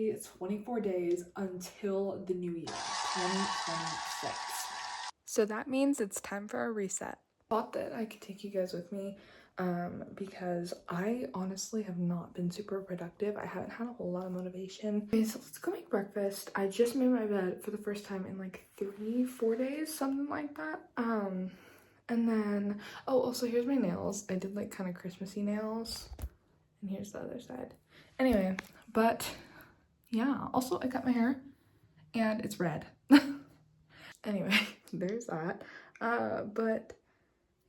literally 24 days until the new year, 2026. So that means it's time for a reset. Thought that I could take you guys with me because I honestly have not been super productive. I haven't had a whole lot of motivation. Okay, so let's go make breakfast. I just made my bed for the first time in like 3-4 days, something like that. And then, oh, also here's my nails. I did like kind of Christmassy nails. And here's the other side. Anyway, but yeah, also I cut my hair and it's red. Anyway, there's that. But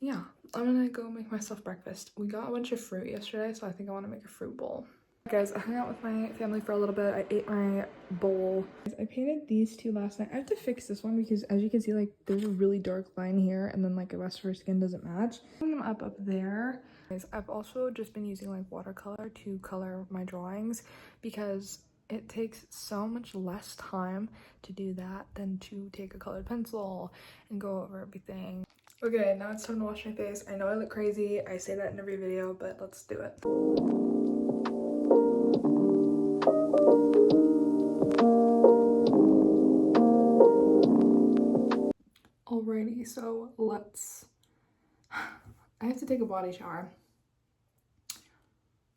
yeah, I'm gonna go make myself breakfast. We got a bunch of fruit yesterday, so I think I want to make a fruit bowl. Guys, I hung out with my family for a little bit. I ate my bowl. I painted these two last night. I have to fix this one because as you can see, like there's a really dark line here and then like the rest of her skin doesn't match. I'm them up there. Guys, I've also just been using like watercolor to color my drawings because it takes so much less time to do that than to take a colored pencil and go over everything. Okay, now it's time to wash my face. I know I look crazy. I say that in every video, but let's do it. Alrighty, so let's... I have to take a body shower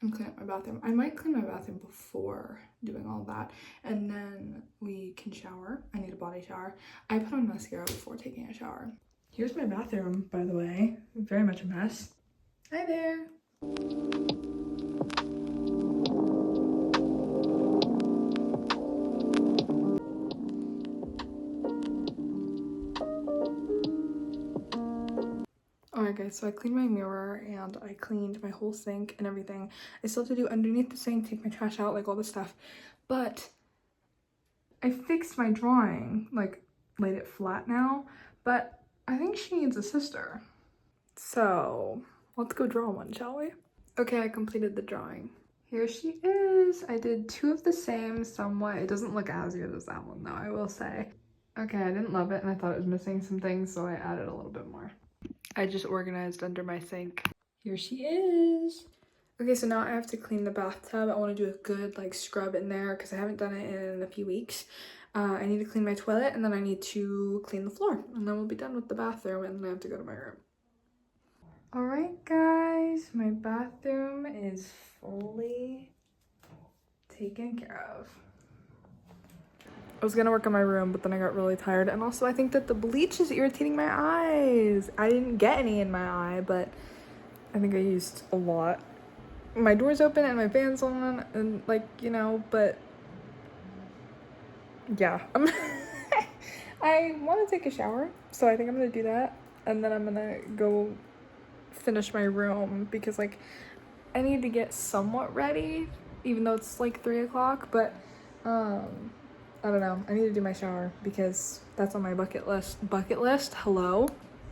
and clean up my bathroom. I might clean my bathroom before doing all that, and then we can shower. I need a body shower. I put on mascara before taking a shower. Here's my bathroom, by the way. Very much a mess. Hi there. Alright guys, so I cleaned my mirror and I cleaned my whole sink and everything. I still have to do underneath the sink, take my trash out, like all this stuff. But I fixed my drawing, like laid it flat now, but I think she needs a sister. So let's go draw one, shall we? Okay, I completed the drawing. Here she is. I did two of the same somewhat. It doesn't look as good as that one though, I will say. Okay, I didn't love it and I thought it was missing some things, so I added a little bit more. I just organized under my sink. Here she is. Okay, so now I have to clean the bathtub. I want to do a good like scrub in there because I haven't done it in a few weeks. I need to clean my toilet and then I need to clean the floor and then we'll be done with the bathroom and then I have to go to my room. All right, guys, my bathroom is fully taken care of. I was gonna work on my room, but then I got really tired. And also I think that the bleach is irritating my eyes. I didn't get any in my eye, but I think I used a lot. My door's open and my fan's on and like, you know, but yeah. I want to take a shower, so I think I'm gonna do that. And then I'm gonna go finish my room because like I need to get somewhat ready, even though it's like 3 o'clock, but I don't know. I need to do my shower because that's on my bucket list. Hello?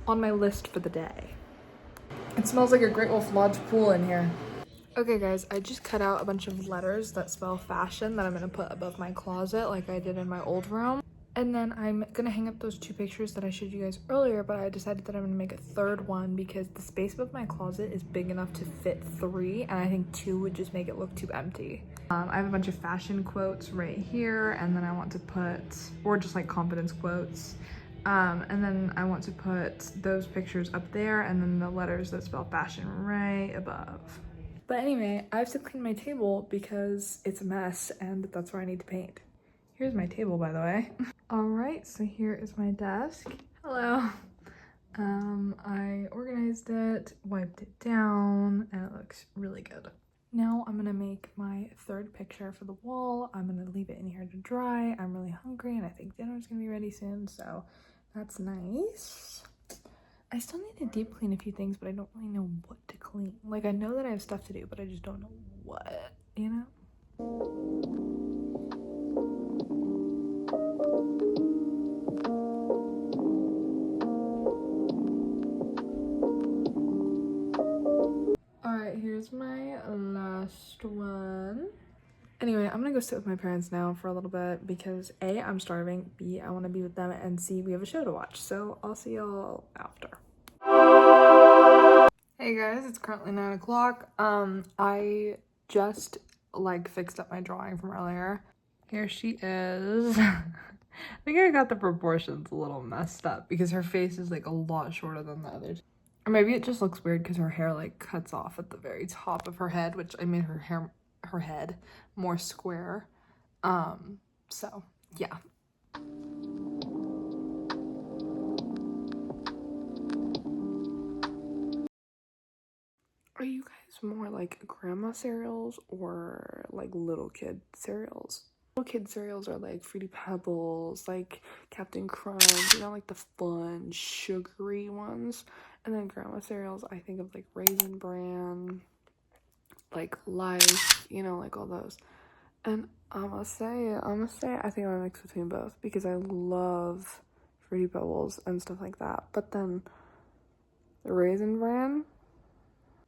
On my list for the day. It smells like a Great Wolf Lodge pool in here. Okay guys, I just cut out a bunch of letters that spell fashion that I'm gonna put above my closet like I did in my old room. And then I'm gonna hang up those two pictures that I showed you guys earlier, but I decided that I'm gonna make a third one because the space above my closet is big enough to fit 3, and I think 2 would just make it look too empty. I have a bunch of fashion quotes right here, and then I want to put, or just like confidence quotes. And then I want to put those pictures up there, and then the letters that spell fashion right above. But anyway, I have to clean my table because it's a mess, and that's where I need to paint. Here's my table, by the way. All right, so here is my desk. Hello. I organized it, wiped it down, and it looks really good. Now I'm gonna make my third picture for the wall. I'm gonna leave it in here to dry. I'm really hungry and I think dinner's gonna be ready soon, so that's nice. I still need to deep clean a few things, but I don't really know what to clean. Like, I know that I have stuff to do, but I just don't know what, you know? Alright, here's my last one. Anyway, I'm gonna go sit with my parents now for a little bit because A, I'm starving, B, I want to be with them, and C, we have a show to watch. So I'll see y'all after. Hey guys, it's currently 9 o'clock. I just like fixed up my drawing from earlier. Here she is. I think I got the proportions a little messed up because her face is like a lot shorter than the others. Or maybe it just looks weird because her hair like cuts off at the very top of her head, which I made her head more square. So yeah. Are you guys more like grandma cereals or like little kid cereals? Little kid cereals are like Fruity Pebbles, like Captain Crunch, you know, like the fun, sugary ones. And then grandma cereals, I think of like Raisin Bran, like Life, you know, like all those. And I'm gonna say, I think I'm gonna mix between both because I love Fruity Pebbles and stuff like that. But then the Raisin Bran,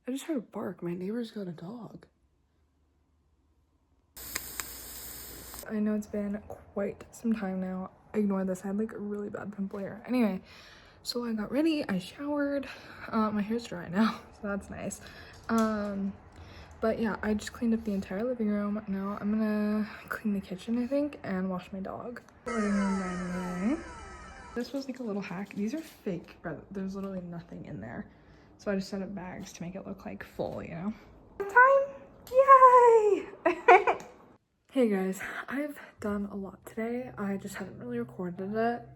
I just heard a bark. My neighbor's got a dog. I know it's been quite some time now. Ignore this. I had like a really bad pimple here. Anyway, so I got ready. I showered. My hair's dry now, so that's nice. But yeah, I just cleaned up the entire living room. Now I'm gonna clean the kitchen, I think, and wash my dog. Living room, by the way. This was like a little hack. These are fake, but there's literally nothing in there. So I just set up bags to make it look like full, you know? Time! Yay! Hey guys, I've done a lot today. I just haven't really recorded it.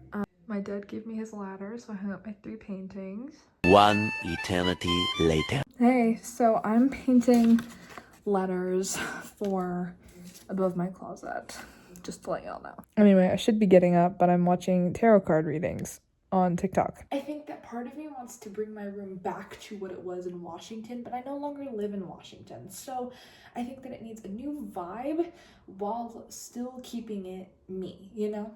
My dad gave me his ladder, so I hung up my 3 paintings. One eternity later. Hey, so I'm painting letters for above my closet, just to let y'all know. Anyway, I should be getting up, but I'm watching tarot card readings on TikTok. I think that part of me wants to bring my room back to what it was in Washington, but I no longer live in Washington. So I think that it needs a new vibe while still keeping it me, you know?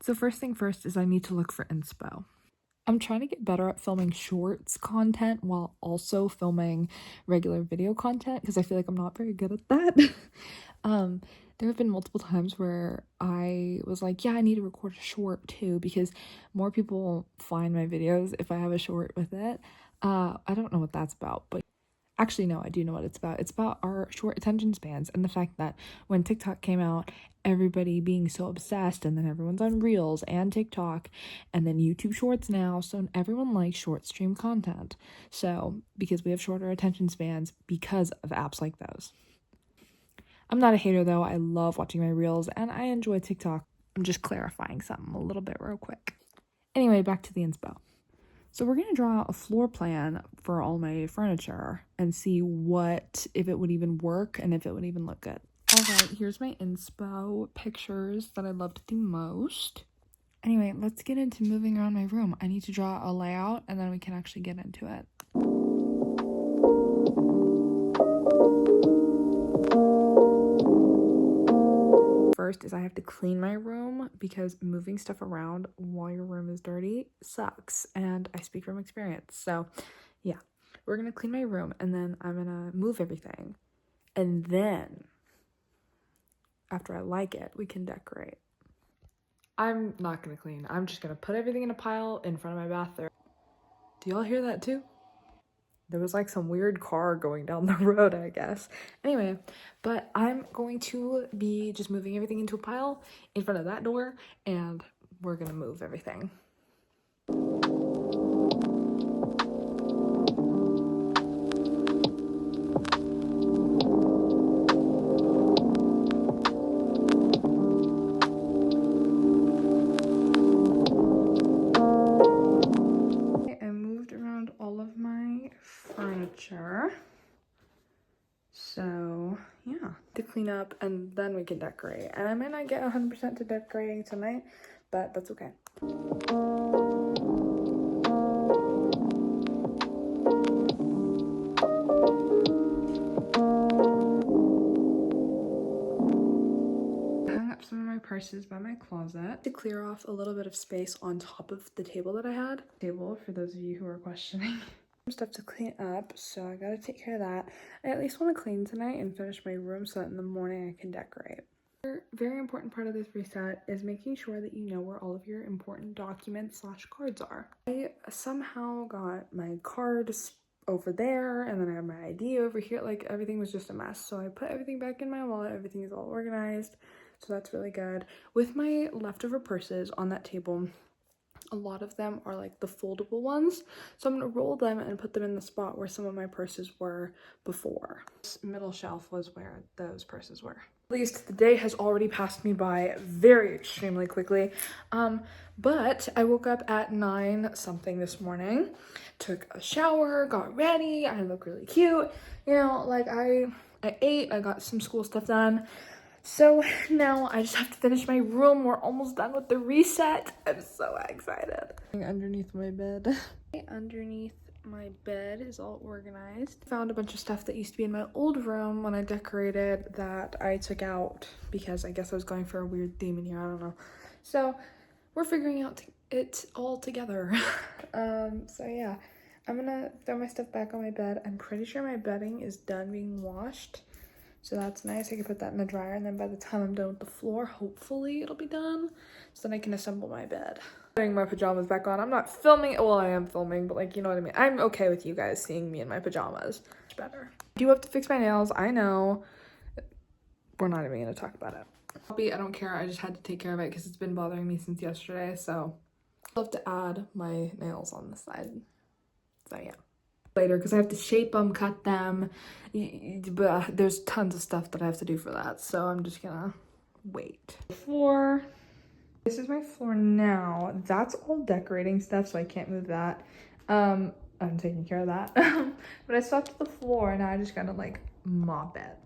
So first thing first is I need to look for inspo. I'm trying to get better at filming shorts content while also filming regular video content because I feel like I'm not very good at that. There have been multiple times where I was like, yeah, I need to record a short too because more people find my videos if I have a short with it. I don't know what that's about, but actually, no, I do know what it's about. It's about our short attention spans and the fact that when TikTok came out, everybody being so obsessed, and then everyone's on Reels and TikTok, and then YouTube Shorts now, so everyone likes short stream content. So, because we have shorter attention spans because of apps like those. I'm not a hater though, I love watching my Reels, and I enjoy TikTok. I'm just clarifying something a little bit real quick. Anyway, back to the inspo. So we're going to draw a floor plan for all my furniture and see if it would even work and if it would even look good. All right, here's my inspo pictures that I loved the most. Anyway, let's get into moving around my room. I need to draw a layout and then we can actually get into it. First is I have to clean my room because moving stuff around while your room is dirty sucks, and I speak from experience. So yeah, we're gonna clean my room and then I'm gonna move everything, and then after I like it, we can decorate. I'm not gonna clean. I'm just gonna put everything in a pile in front of my bathroom. Do y'all hear that too? There was like some weird car going down the road, I guess. Anyway, but I'm going to be just moving everything into a pile in front of that door, and we're gonna move everything. Furniture. So yeah, to clean up and then we can decorate. And I might not get 100% to decorating tonight, but that's okay. I hung up some of my purses by my closet to clear off a little bit of space on top of the table that I had. Table, for those of you who are questioning. Stuff to clean up, so I gotta take care of that. I at least want to clean tonight and finish my room so that in the morning I can decorate. Another very important part of this reset is making sure that you know where all of your important documents / cards are. I somehow got my cards over there, and then I have my ID over here. Like, everything was just a mess, so I put everything back in my wallet. Everything is all organized, So that's really good. With my leftover purses on that table, a lot of them are like the foldable ones. So I'm gonna roll them and put them in the spot where some of my purses were before. This middle shelf was where those purses were. At least the day has already passed me by very extremely quickly. But I woke up at 9 something this morning, took a shower, got ready, I look really cute. You know, like I ate, I got some school stuff done. So now I just have to finish my room. We're almost done with the reset. I'm so excited. Underneath my bed. Underneath my bed is all organized. Found a bunch of stuff that used to be in my old room when I decorated that I took out because I guess I was going for a weird theme in here. I don't know. So we're figuring out it all together. So yeah, I'm gonna throw my stuff back on my bed. I'm pretty sure my bedding is done being washed. So that's nice. I can put that in the dryer, and then by the time I'm done with the floor, hopefully it'll be done. So then I can assemble my bed. Putting my pajamas back on. I'm not filming. Well, I am filming, but like, you know what I mean. I'm okay with you guys seeing me in my pajamas. It's better. I do have to fix my nails. I know. We're not even gonna talk about it. I don't care. I just had to take care of it because it's been bothering me since yesterday. So I'll have to add my nails on the side. So yeah. Later because I have to shape them, cut them, but there's tons of stuff that I have to do for that, so I'm just gonna wait. Floor. This is my floor now. That's all decorating stuff, so I can't move that. I'm taking care of that. But I swept the floor and now I just gotta like mop it.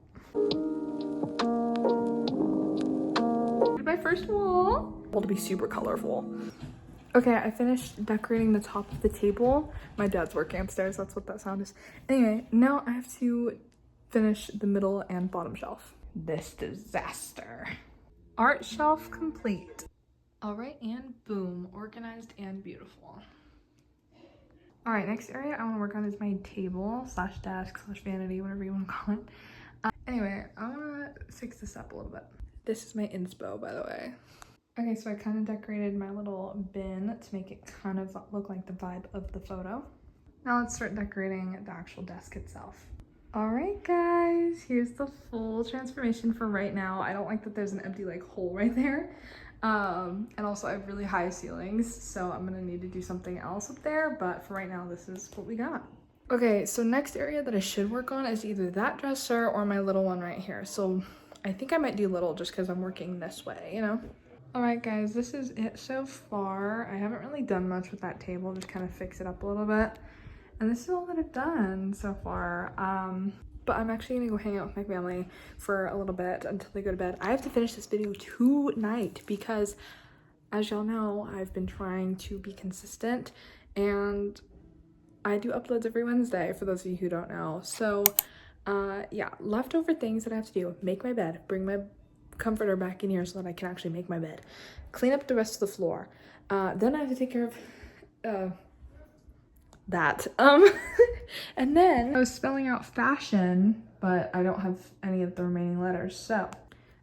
My first wall. Well, to be super colorful. Okay, I finished decorating the top of the table. My dad's working upstairs, that's what that sound is. Anyway, now I have to finish the middle and bottom shelf. This disaster. Art shelf complete. All right, and boom, organized and beautiful. All right, next area I wanna work on is my table slash desk slash vanity, whatever you wanna call it. Anyway, I wanna fix this up a little bit. This is my inspo, by the way. Okay, so I kind of decorated my little bin to make it kind of look like the vibe of the photo. Now let's start decorating the actual desk itself. All right, guys, here's the full transformation for right now. I don't like that there's an empty like hole right there. And also I have really high ceilings, so I'm gonna need to do something else up there, but for right now, this is what we got. Okay, so next area that I should work on is either that dresser or my little one right here. So I think I might do little just because I'm working this way, you know? All right, guys, this is it so far. I haven't really done much with that table, just kind of fix it up a little bit. And this is all that I've done so far. But I'm actually gonna go hang out with my family for a little bit until they go to bed. I have to finish this video tonight because, as y'all know, I've been trying to be consistent and I do uploads every Wednesday, for those of you who don't know. So, yeah, leftover things that I have to do. Make my bed, bring my comforter back in here so that I can actually make my bed, clean up the rest of the floor, then I have to take care of that and then I was spelling out fashion, but I don't have any of the remaining letters, so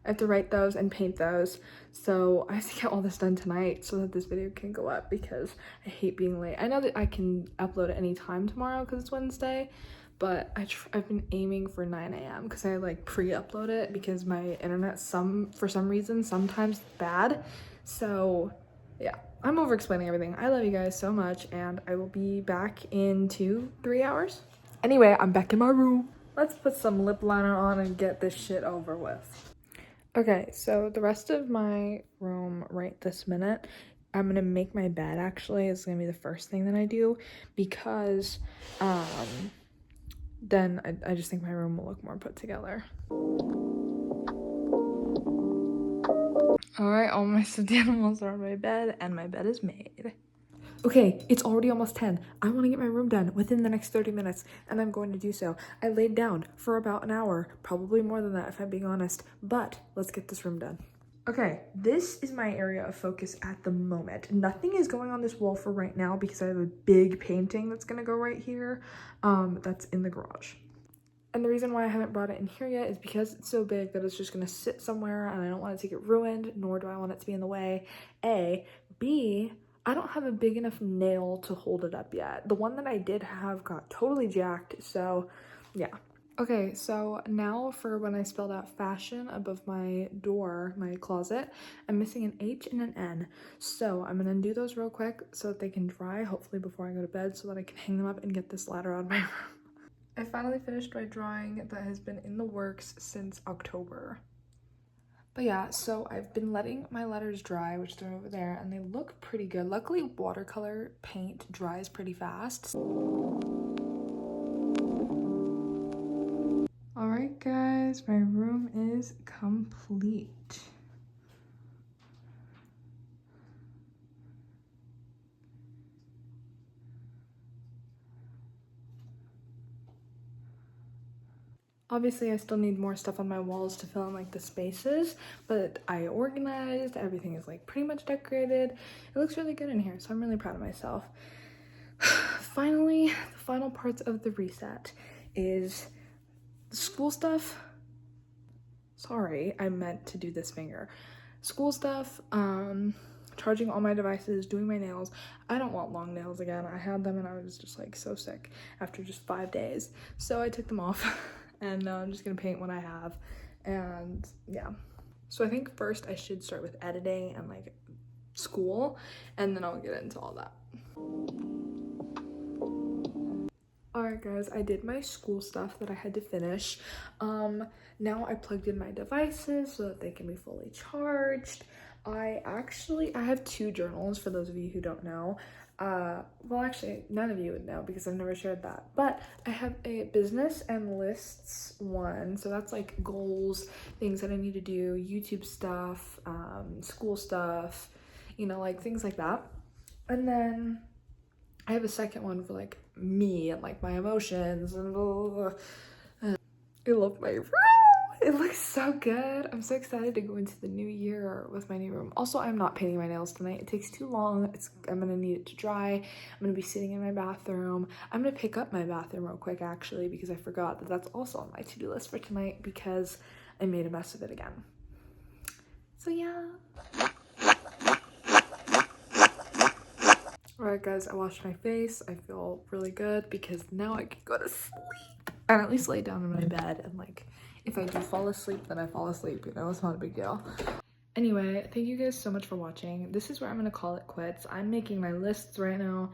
I have to write those and paint those. So I have to get all this done tonight so that this video can go up because I hate being late. I know that I can upload at any time tomorrow because it's Wednesday, but I've been aiming for 9 a.m. because I like pre-upload it because my internet for some reason sometimes bad. So yeah, I'm over explaining everything. I love you guys so much and I will be back in 2-3 hours. Anyway, I'm back in my room. Let's put some lip liner on and get this shit over with. Okay, so the rest of my room right this minute, I'm gonna make my bed actually. It's gonna be the first thing that I do because then I just think my room will look more put together. All right, all my stuffed animals are on my bed and my bed is made. Okay, it's already almost 10. I want to get my room done within the next 30 minutes, and I'm going to do so. I laid down for about an hour, probably more than that if I'm being honest, but let's get this room done. Okay, this is my area of focus at the moment. Nothing is going on this wall for right now because I have a big painting that's gonna go right here, that's in the garage. And the reason why I haven't brought it in here yet is because it's so big that it's just gonna sit somewhere and I don't want it to get ruined, nor do I want it to be in the way, A. B, I don't have a big enough nail to hold it up yet. The one that I did have got totally jacked, so yeah. Okay, so now for when I spelled out fashion above my door, my closet, I'm missing an H and an N. So I'm gonna undo those real quick so that they can dry, hopefully before I go to bed, so that I can hang them up and get this ladder out of my room. I finally finished my drawing that has been in the works since October. But yeah, so I've been letting my letters dry, which they're over there, and they look pretty good. Luckily, watercolor paint dries pretty fast. Alright guys, my room is complete. Obviously, I still need more stuff on my walls to fill in like the spaces, but I organized, everything is like pretty much decorated. It looks really good in here, so I'm really proud of myself. Finally, the final parts of the reset is the school stuff. Sorry, I meant to do this finger. School stuff, charging all my devices, doing my nails. I don't want long nails again. I had them and I was just like so sick after just 5 days. So I took them off and now I'm just gonna paint what I have. And yeah. So I think first I should start with editing and like school, and then I'll get into all that. Alright guys, I did my school stuff that I had to finish. Now I plugged in my devices so that they can be fully charged. I have 2 journals for those of you who don't know. Well actually none of you would know because I've never shared that, but I have a business and lists one, so that's like goals, things that I need to do, YouTube stuff, school stuff, you know, like things like that. And then I have a second one for like me and like my emotions and blah, blah, blah. I love my room. It looks so good. I'm so excited to go into the new year with my new room. Also, I'm not painting my nails tonight. It takes too long. I'm gonna need it to dry. I'm gonna be sitting in my bathroom. I'm gonna pick up my bathroom real quick actually because I forgot that that's also on my to-do list for tonight because I made a mess of it again. So yeah. Alright guys, I washed my face. I feel really good because now I can go to sleep and at least lay down in my bed, and like if I do fall asleep, then I fall asleep, you know, it's not a big deal. Anyway, thank you guys so much for watching. This is where I'm gonna call it quits. I'm making my lists right now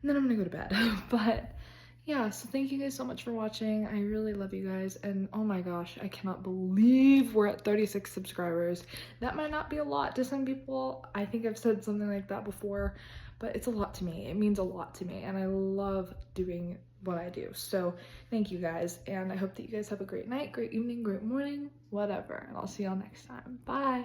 and then I'm gonna go to bed. But yeah, so thank you guys so much for watching. I really love you guys, and oh my gosh, I cannot believe we're at 36 subscribers. That might not be a lot to some people. I think I've said something like that before, but it's a lot to me. It means a lot to me, and I love doing what I do. So thank you guys, and I hope that you guys have a great night, great evening, great morning, whatever, and I'll see y'all next time. Bye.